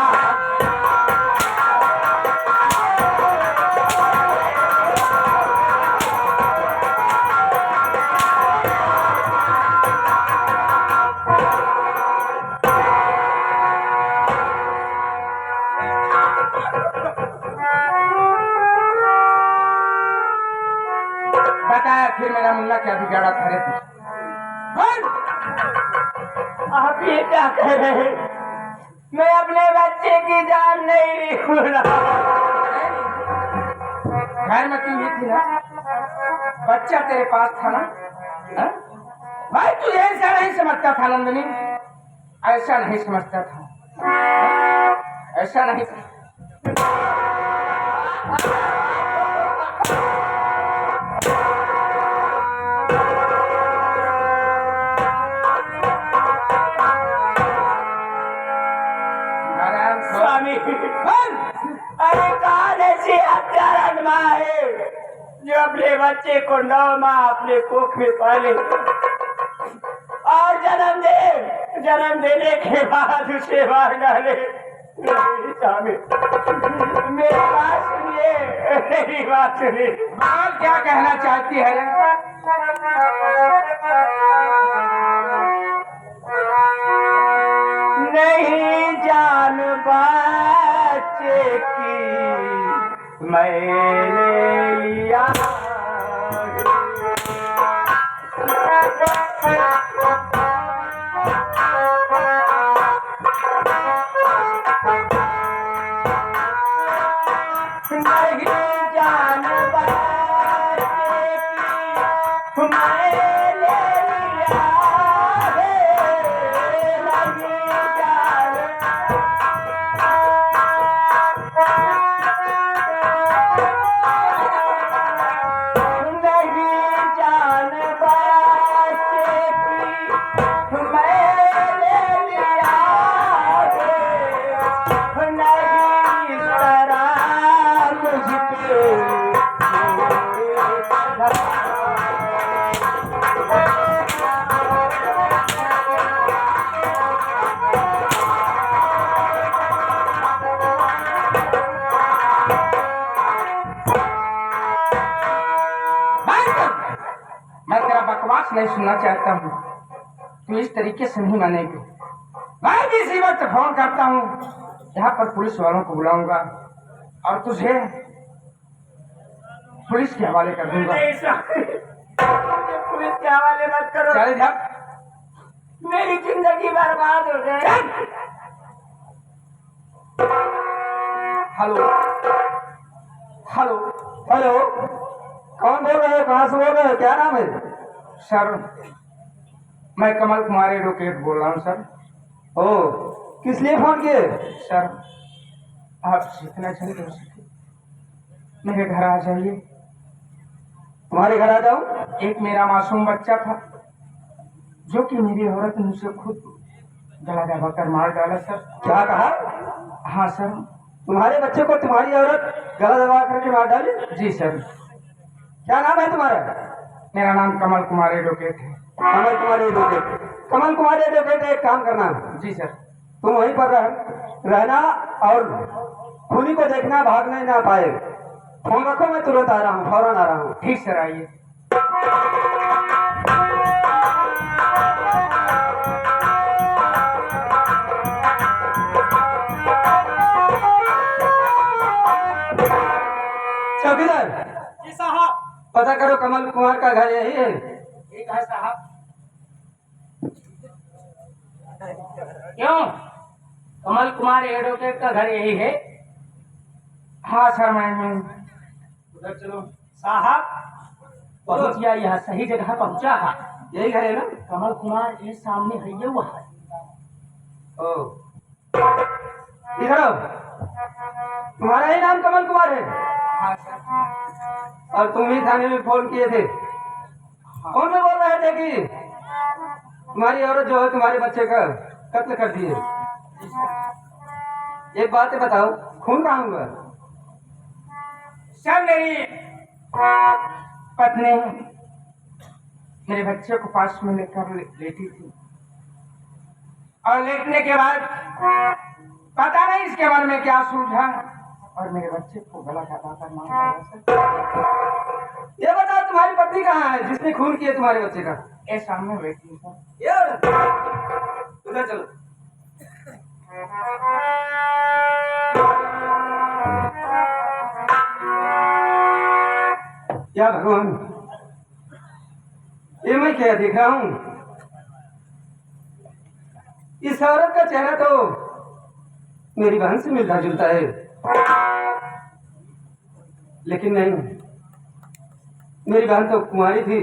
बताया फिर मेरा मुन्ना क्या बिगाड़ा था रे तुझे? बोल। आप ये क्या कह रहे हैं? मैं अपने बच्चे की जान नहीं छोड़ा। घर में तू ही थी ना, बच्चा तेरे पास था ना? हा? भाई तू ऐसा नहीं समझता था नंदनी, ऐसा नहीं समझता था, ऐसा नहीं। स्वामी, अरे कौन ऐसी हत्यारन माँ है जो अपने बच्चे को 9 माह अपने कोख में पाले और जन्म देने के बाद उसे मार डाले? स्वामी, मेरी बात सुनिए, मेरी बात सुनिए। बात क्या कहना चाहती है? नहीं जान बच्चे की मैंने लिया, नहीं जान बच्चे की मैंने लिया है, नहीं जान मैं तेरा बकवास नहीं सुनना चाहता हूँ। तू इस तरीके से नहीं मानेगी। मैं भी इसी वक्त फोन करता हूँ, यहाँ पर पुलिस वालों को बुलाऊंगा और तुझे पुलिस के हवाले कर दूंगा। नहीं स्वामी, मुझे पुलिस के हवाले मत करो। चल जा। मेरी जिंदगी बर्बाद हो जाए। हेलो हेलो हेलो, कौन बोल रहे हो? कहाँ से बोल रहे हो? क्या नाम है? सर, मैं कमल कुमार एडवोकेट बोल रहा हूँ सर। ओ, किस लिए फोन किए? सर, आप जितना जल्द हो सके मेरे घर आ जाइए। तुम्हारे घर आ जाऊं? एक मेरा मासूम बच्चा था जो कि मेरी औरत ने उसे खुद गला दबाकर मार डाला सर। क्या कहा? हाँ सर। तुम्हारे बच्चे को तुम्हारी औरत गला दबा करके मार डाली? जी सर। क्या नाम है तुम्हारा? मेरा नाम कमल कुमार एडवोकेट है। कमल कुमार एडवोकेट। कमल कुमार एडवोकेट, एक काम करना, जी सर। तुम वहीं पर रहना और खूनी को देखना, भागने ना पाए। फोन रखो, मैं तुरंत आ रहा हूँ, फौरन आ रहा हूँ। ठीक सर, आइए। चौकीदार जी साहब। पता करो कमल कुमार का घर यही है। ठीक है साहब। क्यों? कमल कुमार एडवोकेट का घर यही है? हाँ सर, मैं उधर चलो साहब। पहुंच गया, यहाँ सही जगह पहुंचा है। यही घर है ना? कमल कुमार ये सामने है, ये वहाँ है। ओ, इधर आओ। तुम्हारा ही नाम कमल कुमार है? हाँ सर। और तुम ही थाने में फोन किए थे? फोन में बोल रहे थे कि तुम्हारी औरत जो है तुम्हारे बच्चे का कत्ल कर दिए। एक बात बताओ, खून कहाँ हुआ? सर, मेरी पत्नी मेरे बच्चे को पास में लेकर लेटी थी, और लेटने के बाद पता नहीं इसके मन में क्या सूझा और मेरे बच्चे को गला दबाकर मार दिया। ये बताओ, तुम्हारी पत्नी कहाँ है जिसने खून किया तुम्हारे बच्चे का? ये सामने बैठी है सर। ये औरत? उधर चलो। या भगवान, ये मैं क्या देख रहा हूँ? इस औरत का चेहरा तो मेरी बहन से मिलता जुलता है, लेकिन नहीं, मेरी बहन तो कुंवारी थी,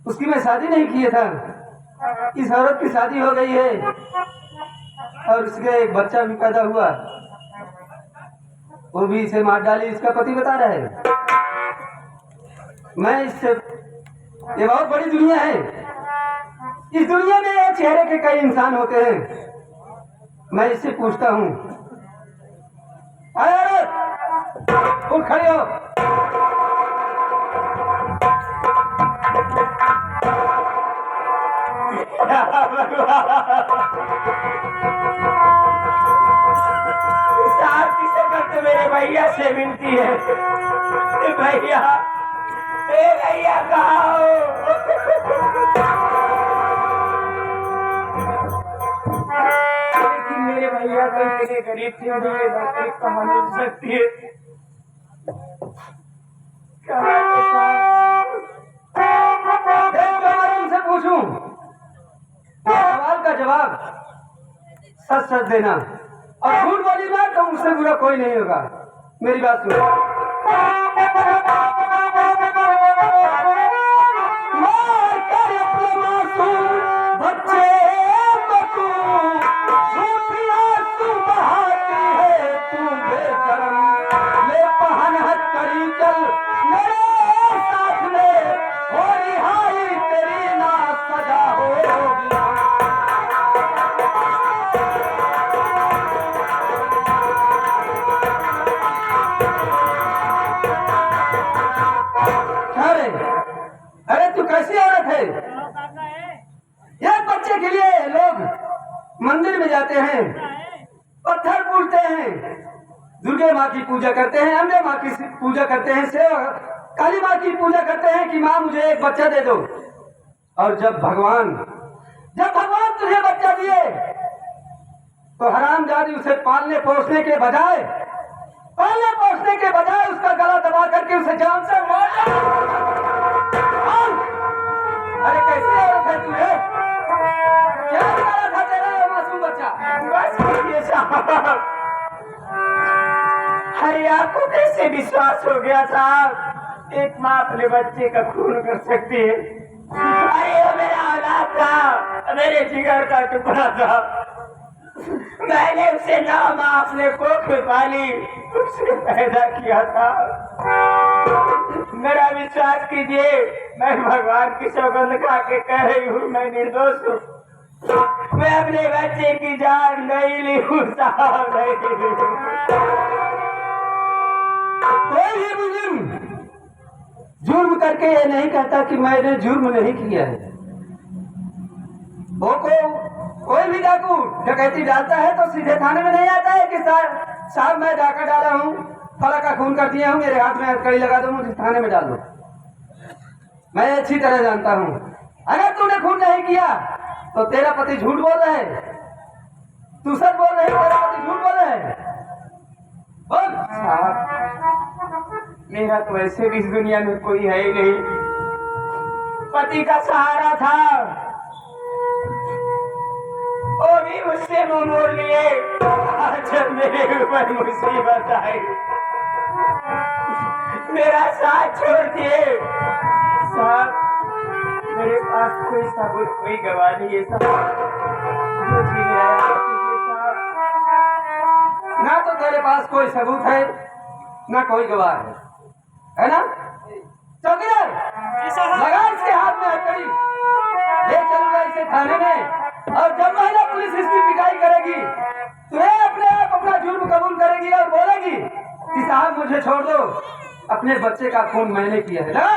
उसकी मैं शादी नहीं किया था। इस औरत की शादी हो गई है और उसके एक बच्चा भी पैदा हुआ, वो भी इसे मार डाली, इसका पति बता रहा है। मैं इससे, ये बहुत बड़ी दुनिया है, इस दुनिया में एक चेहरे के कई इंसान होते हैं। मैं इससे पूछता हूँ, अरे उठ खड़े हो। किसे करते मेरे भैया से मिलती है। भैया, ए भैया कहाँ हो? लेकिन मेरे भैया तो इतने गरीब थे, मुझे नौकरी कहाँ मिल सकती है? उनसे पूछूं, सवाल का जवाब सच सच देना, और झूठ बोली ना तो मुझसे बुरा कोई नहीं होगा। मेरी बात सुनो। मार कर अपने मासूम बच्चे को तू झूठी आंसू बहाती है, तू बेशरम ले पहन हथकड़ी, चल मेरे साथ में हो रिहाई तेरी ना सजा होगी। अरे अरे तू कैसी औरत है? एक बच्चे के लिए लोग मंदिर में जाते हैं, पत्थर पूजते हैं, दुर्गे माँ की पूजा करते हैं, अम्बे माँ की पूजा करते हैं, काली माँ की पूजा करते हैं कि माँ मुझे एक बच्चा दे दो। और जब भगवान तुझे बच्चा दिए तो हरामजादी उसे पालने पोसने के बजाय उसका गला दबा करके उसे जान से मार डाला। अरे कैसे औरत है तू? क्या निकाला था तेरा ये मासूम बच्चा? बस ये साहब, अरे आपको कैसे विश्वास हो गया साहब, एक माँ अपने बच्चे का खून कर सकती है? अरे वो मेरा औलाद था, मेरे जिगर का टुकड़ा था, मैंने उसे 9 माह अपने कोख में पाली, उसे पैदा किया था। मेरा विश्वास कीजिए, मैं भगवान की सौगंध खा के कह रही हूँ, मैं निर्दोष हूँ। मैं अपने बच्चे की जान नहीं ली साहब, नहीं ली। कोई भी मुजरिम जुर्म करके ये नहीं कहता कि मैंने जुर्म नहीं किया है। वो कोई भी डाकू डकैती डालता है तो सीधे थाने में नहीं आता है कि साहब मैं डाका डाला हूँ, फला का खून कर दिया हूँ, मेरे हाथ में हथकड़ी लगा दो, मुझे थाने में डाल दो। मैं अच्छी तरह जानता हूँ अगर तूने खून नहीं किया तो तेरा पति झूठ बोल रहा है, तू सच बोल रही, तेरा पति झूठ बोल रहा है। बोल। साहब मेरा तो वैसे भी इस दुनिया में कोई है ही नहीं, पति का सहारा था, वो भी मुझसे मुंह मोड़ लिए। आज जब मेरे ऊपर मुसीबत आई, मेरा साथ छोड़ दिए। साहब मेरे पास कोई सबूत, कोई गवाह नहीं है साहब, जो चीज़ है साहब। ना तो तेरे पास कोई सबूत है ना कोई गवाह है ना? चौकीदार लगा इसके हाथ में हथकड़ी, ले चलूंगा इसे थाने में, और जब महिला पुलिस इसकी पिटाई करेगी तो ये अपने आप अपना जुर्म कबूल करेगी और बोलेगी कि साहब मुझे छोड़ दो, अपने बच्चे का खून मैंने किया है ना।